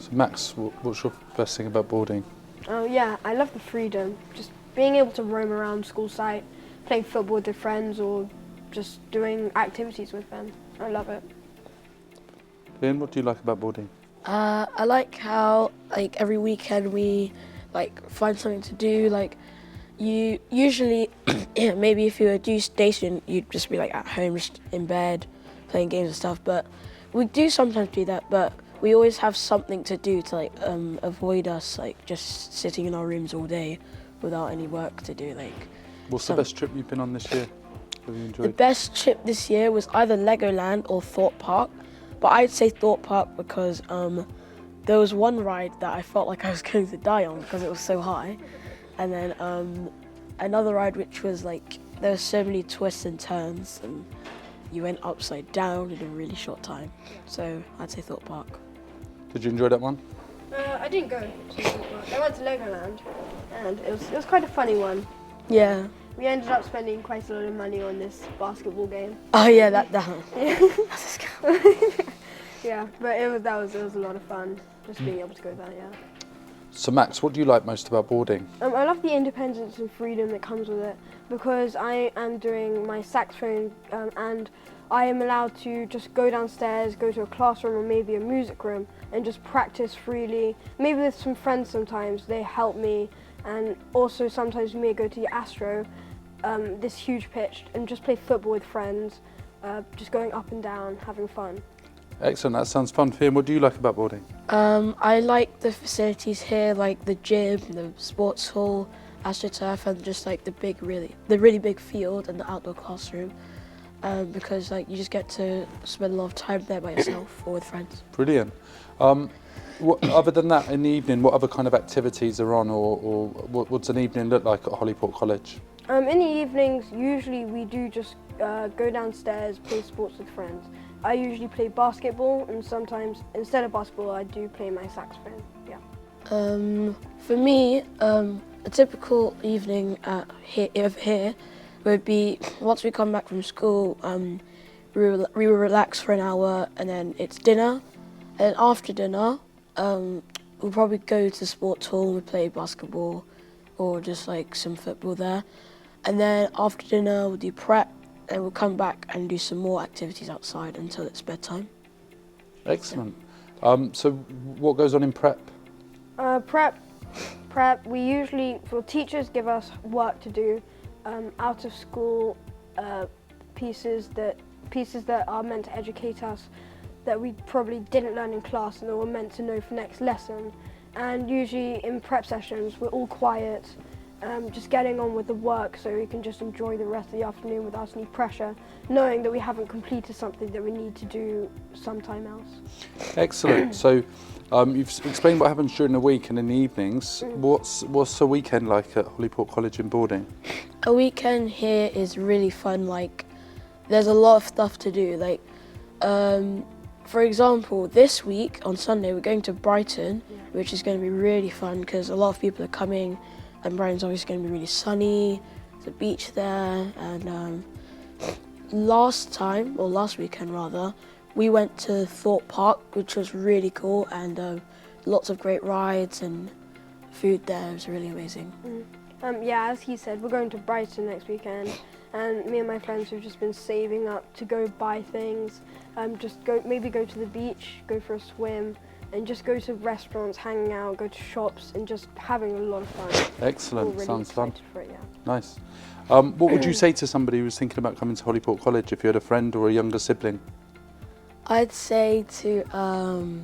So Max, what's your best thing about boarding? Oh yeah, I love the freedom. Just being able to roam around school site, playing football with your friends or just doing activities with them. I love it. Ian, what do you like about boarding? I like how like every weekend we like find something to do. Like you usually, maybe if you were due station, you'd just be like at home, just in bed, playing games and stuff. But we do sometimes do that. But we always have something to do to like avoid us like just sitting in our rooms all day without any work to do. Like What's the best trip you've been on this year? Have you the enjoyed? best trip this year was either Legoland or Thorpe Park. But I'd say Thorpe Park because there was one ride that I felt like I was going to die on because it was so high. And then another ride which was like, there were so many twists and turns and you went upside down in a really short time. So I'd say Thorpe Park. Did you enjoy that one? I didn't go to Thorpe Park. I went to Legoland and it was quite a funny one. Yeah. We ended up spending quite a lot of money on this basketball game. Oh yeah, that. That's a Yeah, but it was a lot of fun just being able to go there. Yeah. So Max, what do you like most about boarding? I love the independence and freedom that comes with it because I am doing my saxophone and I am allowed to just go downstairs, go to a classroom or maybe a music room and just practice freely. Maybe with some friends sometimes, they help me, and also sometimes we may go to the Astro, this huge pitch, and just play football with friends, just going up and down, having fun. Excellent, that sounds fun. Finn, what do you like about boarding? I like the facilities here, like the gym, the sports hall, AstroTurf, and just like the really big field and the outdoor classroom. Because like you just get to spend a lot of time there by yourself or with friends. Brilliant. Other than that, in the evening, what other kind of activities are on, or what's an evening look like at Holyport College? In the evenings, usually we do just go downstairs, play sports with friends. I usually play basketball, and sometimes instead of basketball, I do play my saxophone. Yeah. For me, a typical evening here would be once we come back from school, we relax for an hour, and then it's dinner. And after dinner, we'll probably go to the sports hall and play basketball, or just like some football there. And then after dinner, we'll do prep, and we'll come back and do some more activities outside until it's bedtime. Excellent. So what goes on in prep? Prep. We usually, teachers give us work to do, out of school pieces that are meant to educate us, that we probably didn't learn in class and that we're meant to know for next lesson. And usually in prep sessions, we're all quiet, just getting on with the work so we can just enjoy the rest of the afternoon without any pressure, knowing that we haven't completed something that we need to do sometime else. Excellent. So you've explained what happens during the week and in the evenings. What's a weekend like at Holyport College in boarding? A weekend here is really fun. Like, there's a lot of stuff to do. Like, for example, this week on Sunday we're going to Brighton, which is going to be really fun because a lot of people are coming, and Brighton's obviously going to be really sunny. There's a beach there, and last weekend rather, we went to Thorpe Park, which was really cool, and lots of great rides and food there. It was really amazing. Yeah, as he said, we're going to Brighton next weekend, and me and my friends have just been saving up to go buy things, maybe go to the beach, go for a swim, and just go to restaurants, hanging out, go to shops, and just having a lot of fun. Excellent, Really sounds fun. For it, yeah. Nice. What would you say to somebody who was thinking about coming to Holyport College if you had a friend or a younger sibling? I'd say to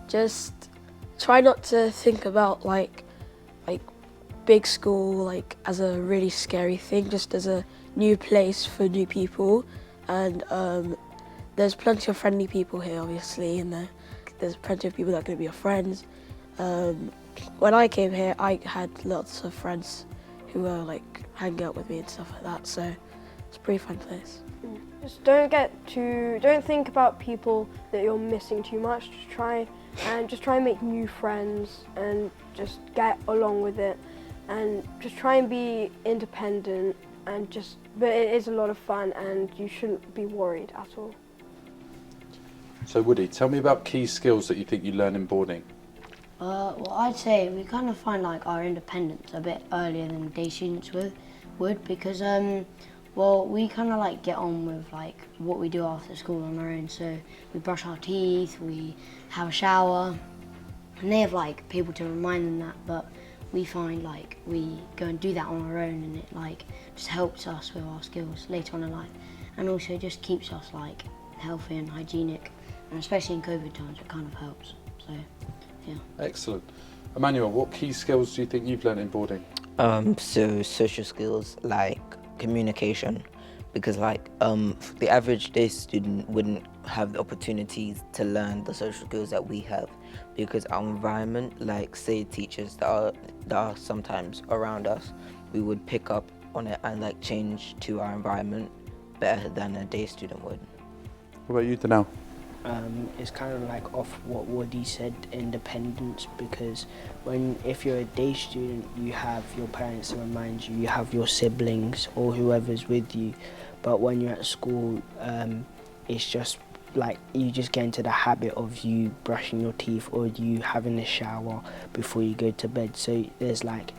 just try not to think about like big school like as a really scary thing, just as a new place for new people, and there's plenty of friendly people here obviously, and there's plenty of people that are going to be your friends. When I came here, I had lots of friends who were like hanging out with me and stuff like that, so it's a pretty fun place. Just don't think about people that you're missing too much. Just try and make new friends and just get along with it, and just try and be independent, but it is a lot of fun and you shouldn't be worried at all. So Woody, tell me about key skills that you think you learn in boarding. Well, I'd say we kind of find like our independence a bit earlier than day students would because well, we kind of like get on with like what we do after school on our own. So we brush our teeth, we have a shower, and they have like people to remind them that. But we find like we go and do that on our own, and it like just helps us with our skills later on in life, and also just keeps us like healthy and hygienic, and especially in COVID times, it kind of helps. So. Yeah. Excellent. Emmanuel, what key skills do you think you've learned in boarding? So social skills like communication, because like the average day student wouldn't have the opportunities to learn the social skills that we have, because our environment, like say teachers that are sometimes around us, we would pick up on it and like change to our environment better than a day student would. What about you, Danelle? It's kind of like off what Woody said, independence, because if you're a day student, you have your parents to remind you, you have your siblings or whoever's with you, but when you're at school, it's just like you just get into the habit of you brushing your teeth or you having a shower before you go to bed. So there's like,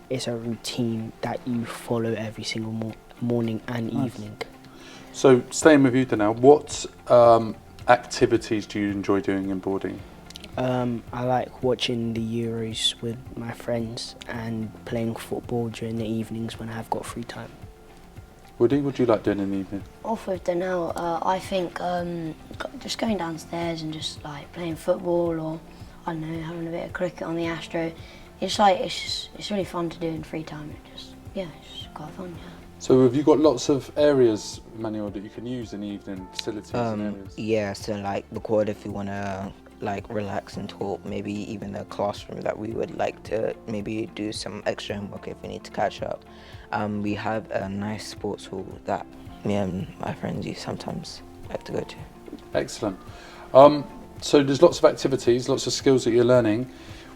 it's a routine that you follow every single morning and evening. So staying with you, Danelle, what activities do you enjoy doing in boarding? I like watching the Euros with my friends and playing football during the evenings when I've got free time. Woody, what do you like doing in the evening? Off with Danelle, I think just going downstairs and just like playing football or I don't know, having a bit of cricket on the Astro. It's really fun to do in free time. It's just quite fun. Yeah. So have you got lots of areas, Emmanuel, that you can use in the evening, facilities and areas? Yeah, so like the quad if you want to like relax and talk, maybe even the classroom that we would like to maybe do some extra homework if we need to catch up. We have a nice sports hall that me and my friends sometimes like to go to. Excellent. So there's lots of activities, lots of skills that you're learning.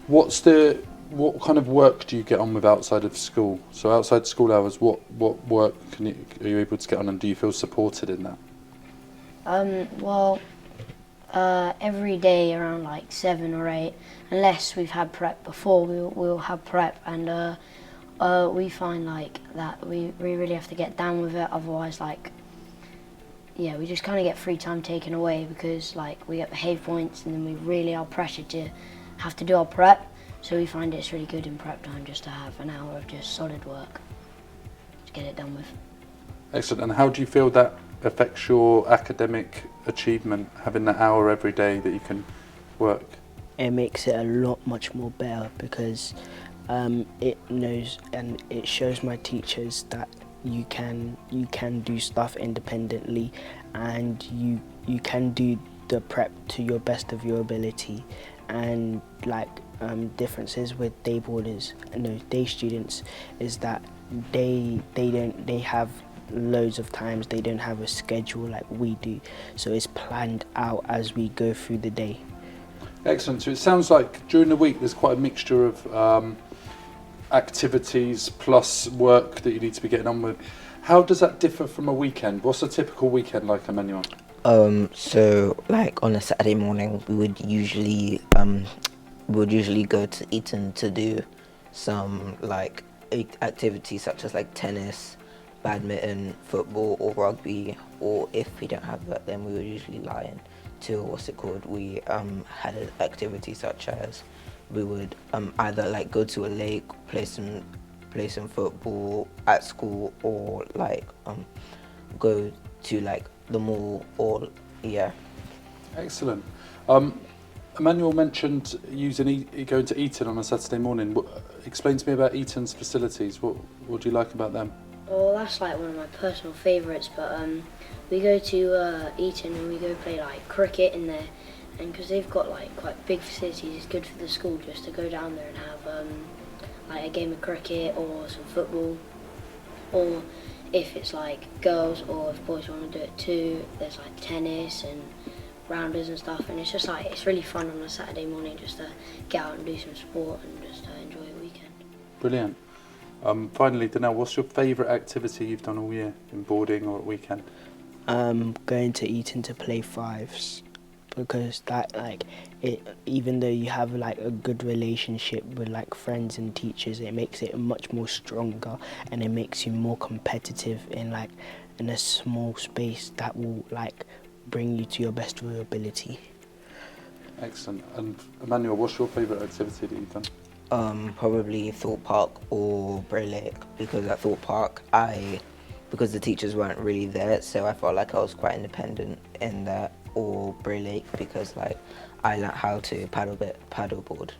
What kind of work do you get on with outside of school? So outside school hours, what work are you able to get on, and do you feel supported in that? Every day around like 7 or 8, unless we've had prep before, we'll have prep, and we find like that we really have to get down with it, otherwise we just kind of get free time taken away because like we get behaviour points and then we really are pressured to have to do our prep. So we find it's really good in prep time just to have an hour of just solid work to get it done with. Excellent. And how do you feel that affects your academic achievement, having that hour every day that you can work? It makes it a lot much more better because it knows and it shows my teachers that you can do stuff independently and you can do the prep to your best of your ability. And like differences with day students is that they have loads of times, they don't have a schedule like we do, so it's planned out as we go through the day. Excellent. So it sounds like during the week there's quite a mixture of activities plus work that you need to be getting on with. How does that differ from a weekend? What's a typical weekend like, Emmanuel? So like on a Saturday morning we would usually go to Eton to do some like activities such as like tennis, badminton, football or rugby, or if we don't have that then we would usually lie in to we had an activity such as we would either like go to a lake, play some football at school, or like go to like the mall, or Excellent. Emmanuel mentioned going to Eton on a Saturday morning. Explain to me about Eton's facilities. What do you like about them? Well, that's like one of my personal favourites, but we go to Eton and we go play like cricket in there, and because they've got like quite big facilities, it's good for the school just to go down there and have like a game of cricket or some football, or if it's like girls or if boys want to do it too, there's like tennis and rounders and stuff, and it's just like it's really fun on a Saturday morning just to get out and do some sport and just enjoy a weekend. Brilliant. Finally, Danelle, what's your favourite activity you've done all year in boarding or at weekend? Going to Eton to play fives because that like it, even though you have like a good relationship with like friends and teachers, it makes it much more stronger, and it makes you more competitive in like in a small space that will like bring you to your best of your ability. Excellent. And Emmanuel, what's your favourite activity that you've done? Probably Thought Park or Bray Lake, because at Thought Park because the teachers weren't really there, so I felt like I was quite independent in that, or Bray Lake because like I learnt how to paddleboard.